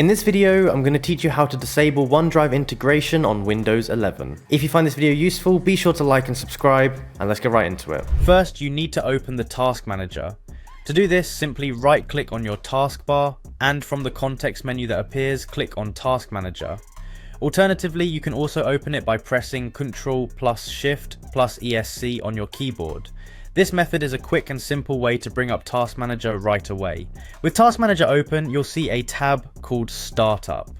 In this video, I'm going to teach you how to disable OneDrive integration on Windows 11. If you find this video useful, be sure to like and subscribe, and let's get right into it. First, you need to open the Task Manager. To do this, simply right-click on your taskbar, and from the context menu that appears, click on Task Manager. Alternatively, you can also open it by pressing Ctrl plus Shift plus ESC on your keyboard. This method is a quick and simple way to bring up Task Manager right away. With Task Manager open, you'll see a tab called Startup.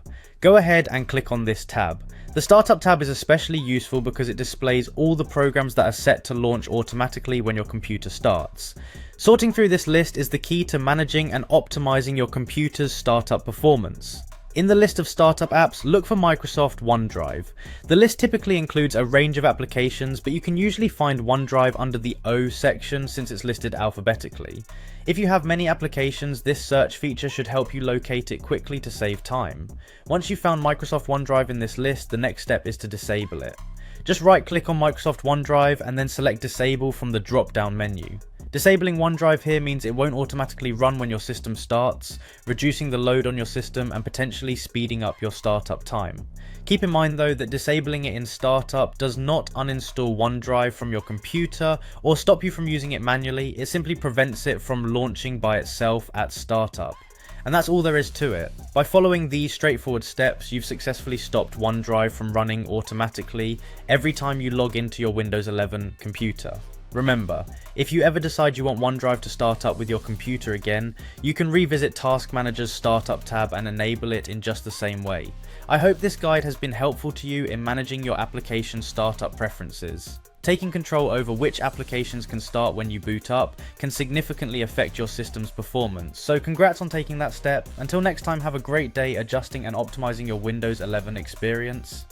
Go ahead and click on this tab. The Startup tab is especially useful because it displays all the programs that are set to launch automatically when your computer starts. Sorting through this list is the key to managing and optimizing your computer's startup performance. In the list of startup apps, look for Microsoft OneDrive. The list typically includes a range of applications, but you can usually find OneDrive under the O section since it's listed alphabetically. If you have many applications, this search feature should help you locate it quickly to save time. Once you've found Microsoft OneDrive in this list, the next step is to disable it. Just right-click on Microsoft OneDrive and then select Disable from the drop-down menu. Disabling OneDrive here means it won't automatically run when your system starts, reducing the load on your system and potentially speeding up your startup time. Keep in mind though that disabling it in startup does not uninstall OneDrive from your computer or stop you from using it manually, it simply prevents it from launching by itself at startup. And that's all there is to it. By following these straightforward steps, you've successfully stopped OneDrive from running automatically every time you log into your Windows 11 computer. Remember, if you ever decide you want OneDrive to start up with your computer again, you can revisit Task Manager's Startup tab and enable it in just the same way. I hope this guide has been helpful to you in managing your application startup preferences. Taking control over which applications can start when you boot up can significantly affect your system's performance, so congrats on taking that step. Until next time, have a great day adjusting and optimizing your Windows 11 experience.